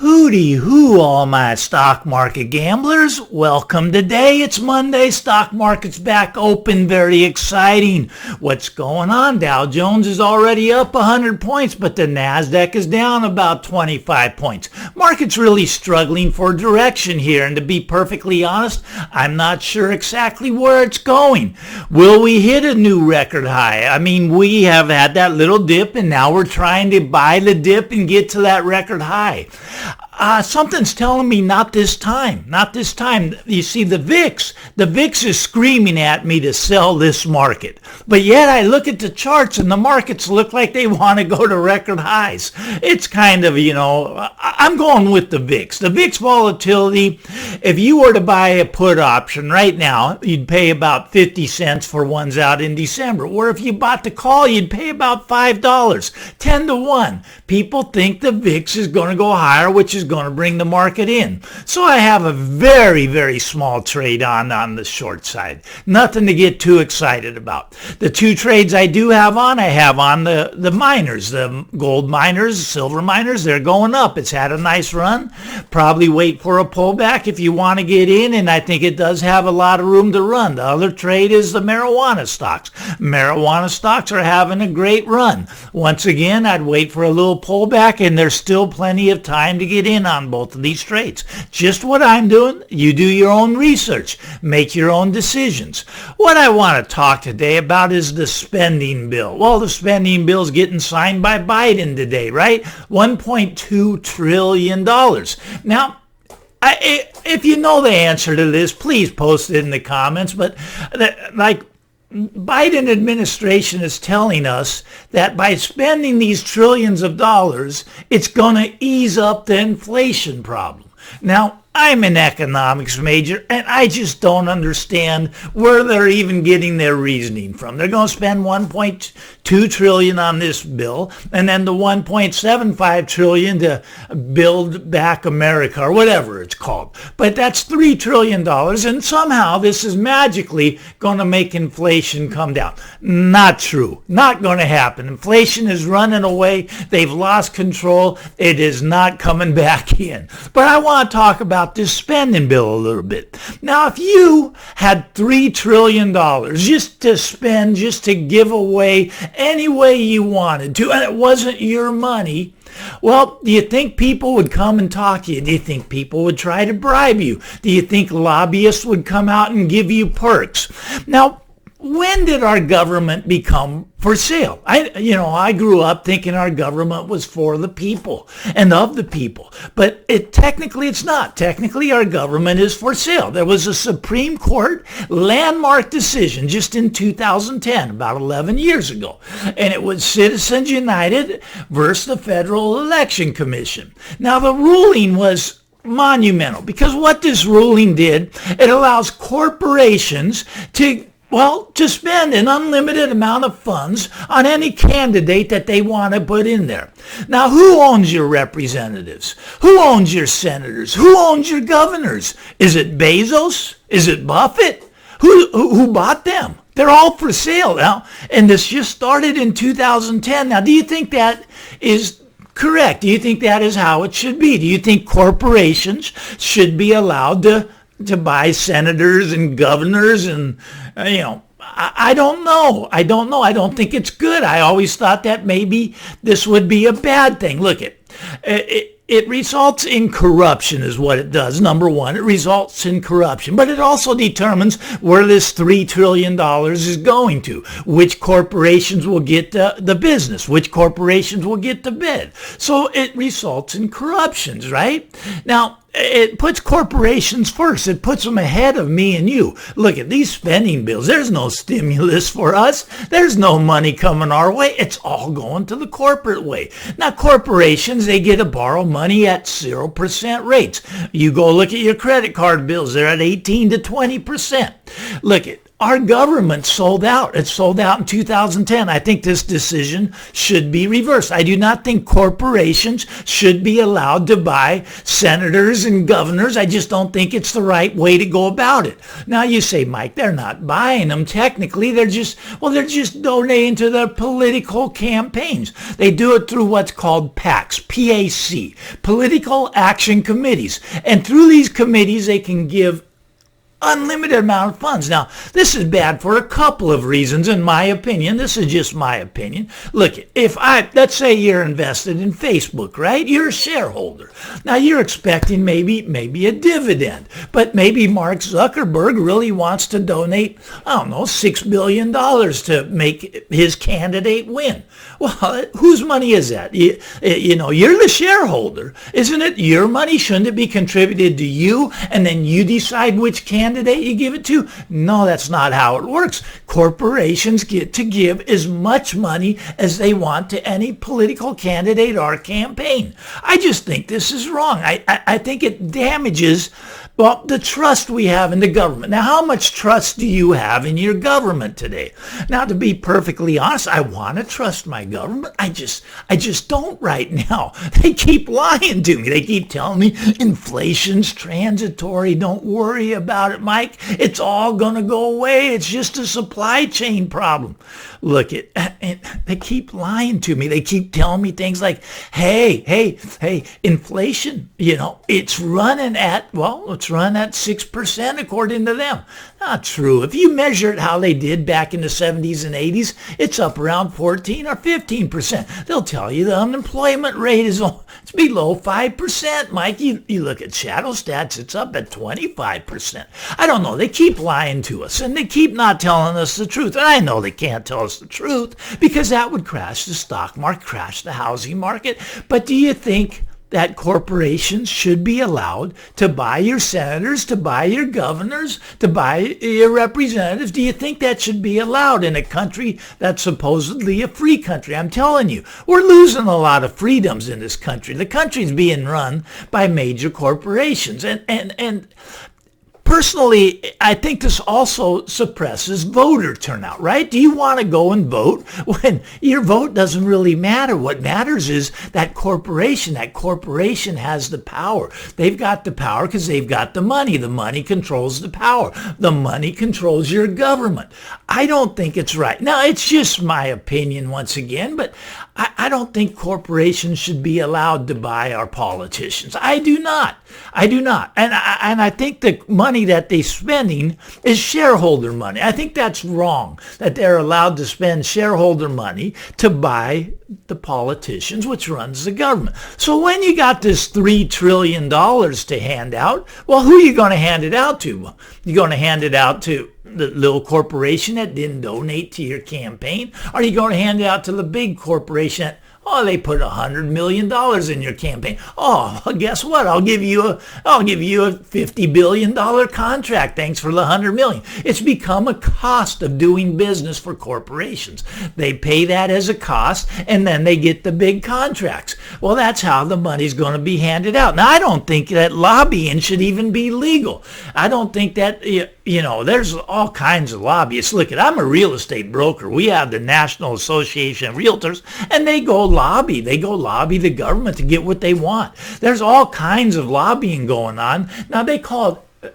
Hooty hoo, all my stock market gamblers. Welcome today. It's Monday. Stock market's back open. Very exciting. What's going on? Dow Jones is already up 100 points, but the NASDAQ is down about 25 points. Market's really struggling for direction here, and to be perfectly honest, I'm not sure exactly where it's going. Will we hit a new record high? I mean, we have had that little dip, and now we're trying to buy the dip and get to that record high. Something's telling me not this time. Not this time. You see, the VIX is screaming at me to sell this market. But yet I look at the charts and the markets look like they want to go to record highs. It's kind of, I'm going with the VIX. The VIX volatility, if you were to buy a put option right now, you'd pay about 50 cents for ones out in December. Or if you bought the call, you'd pay about $5, 10 to 1. People think the VIX is going to go higher, which is going to bring the market in. So I have a very, very small trade on the short side. Nothing to get too excited about. The two trades I do have on, I have on the miners, the gold miners, silver miners. They're going up. It's had a nice run. Probably wait for a pullback if you want to get in, and I think it does have a lot of room to run. The other trade is the marijuana stocks. Marijuana stocks are having a great run. Once again, I'd wait for a little pullback, and there's still plenty of time to get in on both of these trades. Just what I'm doing. You do your own research. Make your own decisions. What I want to talk today about is the spending bill. Well, the spending bill is getting signed by Biden today, right? $1.2 trillion. Now, if you know the answer to this, please post it in the comments. But Biden administration is telling us that by spending these trillions of dollars, it's going to ease up the inflation problem. Now, I'm an economics major, and I just don't understand where they're even getting their reasoning from. They're going to spend $1.2 trillion on this bill, and then the $1.75 trillion to build back America, or whatever it's called. But that's $3 trillion, and somehow this is magically going to make inflation come down. Not true. Not going to happen. Inflation is running away. They've lost control. It is not coming back in. But I want to talk about this spending bill a little bit. Now, if you had $3 trillion just to spend, just to give away any way you wanted to, and it wasn't your money, well, do you think people would come and talk to you? Do you think people would try to bribe you? Do you think lobbyists would come out and give you perks? Now, when did our government become for sale? I grew up thinking our government was for the people and of the people, but technically it's not. Technically, our government is for sale. There was a Supreme Court landmark decision just in 2010, about 11 years ago, and it was Citizens United versus the Federal Election Commission. Now, the ruling was monumental because what this ruling did, it allows corporations to spend an unlimited amount of funds on any candidate that they want to put in there. Now, who owns your representatives? Who owns your senators? Who owns your governors? Is it Bezos? Is it Buffett? Who bought them? They're all for sale now, and this just started in 2010. Now, do you think that is correct? Do you think that is how it should be? Do you think corporations should be allowed to buy senators and governors and, I don't know. I don't think it's good. I always thought that maybe this would be a bad thing. Look, it results in corruption is what it does. Number one, it results in corruption, but it also determines where this $3 trillion is going to, which corporations will get the business, which corporations will get the bid. So it results in corruptions, right? Now, it puts corporations first. It puts them ahead of me and you. Look at these spending bills. There's no stimulus for us. There's no money coming our way. It's all going to the corporate way. Now, corporations, they get to borrow money at 0% rates. You go look at your credit card bills. They're at 18 to 20%. Look at our government sold out. It sold out in 2010. I think this decision should be reversed. I do not think corporations should be allowed to buy senators and governors. I just don't think it's the right way to go about it. Now you say, Mike, they're not buying them. Technically, they're just donating to their political campaigns. They do it through what's called PACs, P-A-C, Political Action Committees. And through these committees, they can give unlimited amount of funds. Now, this is bad for a couple of reasons, in my opinion. This is just my opinion. Look, let's say you're invested in Facebook, right? You're a shareholder. Now, you're expecting maybe a dividend, but maybe Mark Zuckerberg really wants to donate, I don't know, $6 billion to make his candidate win. Well, whose money is that? You know, you're the shareholder. Isn't it your money? Shouldn't it be contributed to you, and then you decide which candidate you give it to? No, that's not how it works. Corporations get to give as much money as they want to any political candidate or campaign. I just think this is wrong. I think it damages, well, the trust we have in the government. Now, how much trust do you have in your government today? Now, to be perfectly honest, I want to trust my government. I just don't right now. They keep lying to me. They keep telling me inflation's transitory. Don't worry about it, Mike. It's all going to go away. It's just a supply chain problem. Look, they keep lying to me. They keep telling me things like, hey, inflation, you know, it's running at 6% according to them. Not true. If you measure it how they did back in the 70s and 80s, it's up around 14 or 15%. They'll tell you the unemployment rate is it's below 5%. Mike, you look at shadow stats, it's up at 25%. I don't know. They keep lying to us, and they keep not telling us the truth. And I know they can't tell us the truth because that would crash the stock market, crash the housing market. But do you think that corporations should be allowed to buy your senators, to buy your governors, to buy your representatives? Do you think that should be allowed in a country that's supposedly a free country? I'm telling you, we're losing a lot of freedoms in this country. The country's being run by major corporations. And personally, I think this also suppresses voter turnout, right? Do you want to go and vote when your vote doesn't really matter? What matters is that corporation. That corporation has the power. They've got the power because they've got the money. The money controls the power. The money controls your government. I don't think it's right. Now, it's just my opinion once again, but I don't think corporations should be allowed to buy our politicians. I do not. And I think the money that they're spending is shareholder money. I think that's wrong, that they're allowed to spend shareholder money to buy the politicians, which runs the government. So when you got this $3 trillion to hand out, well, who are you going to hand it out to? You're going to hand it out to the little corporation that didn't donate to your campaign? Or are you going to hand it out to the big corporation that, oh, they put $100 million in your campaign? Oh, well, guess what? I'll give you a $50 billion contract. Thanks for the $100 million. It's become a cost of doing business for corporations. They pay that as a cost, and then they get the big contracts. Well, that's how the money's going to be handed out. Now, I don't think that lobbying should even be legal. I don't think that, there's all kinds of lobbyists. Look, I'm a real estate broker. We have the National Association of Realtors, and they go lobby the government to get what they want. There's all kinds of lobbying going on. Now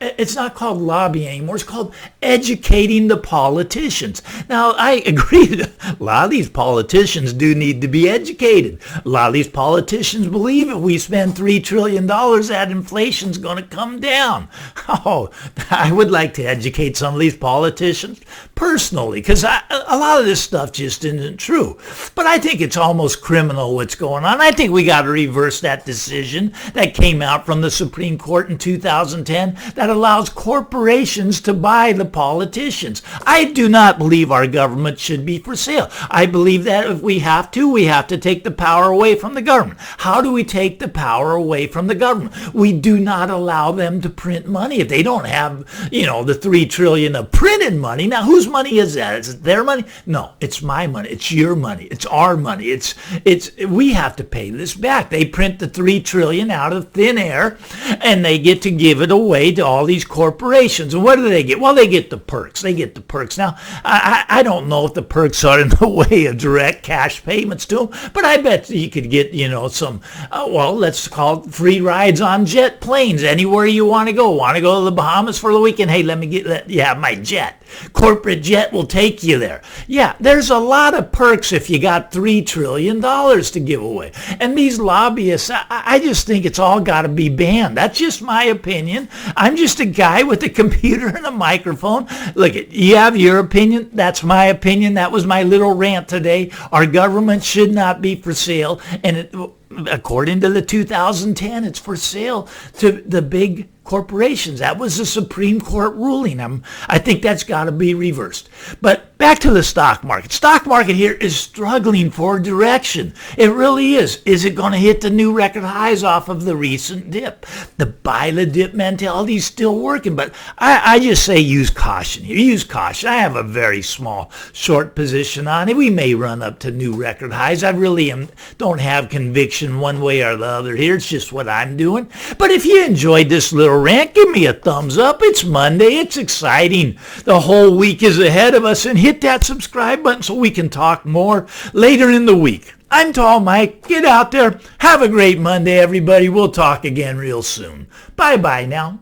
it's not called lobbying anymore. It's called educating the politicians. Now, I agree that a lot of these politicians do need to be educated. A lot of these politicians believe if we spend $3 trillion, that inflation's going to come down. Oh, I would like to educate some of these politicians personally, because a lot of this stuff just isn't true. But I think it's almost criminal what's going on. I think we got to reverse that decision that came out from the Supreme Court in 2010 that allows corporations to buy the politicians. I do not believe our government should be for sale. I believe that if we have to take the power away from the government. How do we take the power away from the government? We do not allow them to print money. If they don't have, the $3 trillion of printed money, now whose money is that? Is it their money? No, it's my money. It's your money. It's our money. We have to pay this back. They print the $3 trillion out of thin air, and they get to give it away to all these corporations. And what do they get? Well, they get the perks. They get the perks. Now, I don't know if the perks are in the way of direct cash payments to them, but I bet you could get, some, let's call it free rides on jet planes anywhere you want to go. Want to go to the Bahamas for the weekend? Hey, let you have my jet. Corporate jet will take you there. Yeah, there's a lot of perks if you got $3 trillion to give away. And these lobbyists, I just think it's all got to be banned. That's just my opinion. I'm just a guy with a computer and a microphone. Look, you have your opinion. That's my opinion. That was my little rant today. Our government should not be for sale. And according to the 2010, it's for sale to the big corporations. That was the Supreme Court ruling. I think that's got to be reversed. But back to the stock market. Stock market here is struggling for direction. It really is. Is it going to hit the new record highs off of the recent dip? The buy the dip mentality is still working, but I just say use caution here. Use caution. I have a very small short position on it. We may run up to new record highs. I really don't have conviction one way or the other here. It's just what I'm doing. But if you enjoyed this little rant, give me a thumbs up. It's Monday. It's exciting. The whole week is ahead of us, and hit that subscribe button so we can talk more later in the week. I'm Tall Mike. Get out there. Have a great Monday, everybody. We'll talk again real soon. Bye-bye now.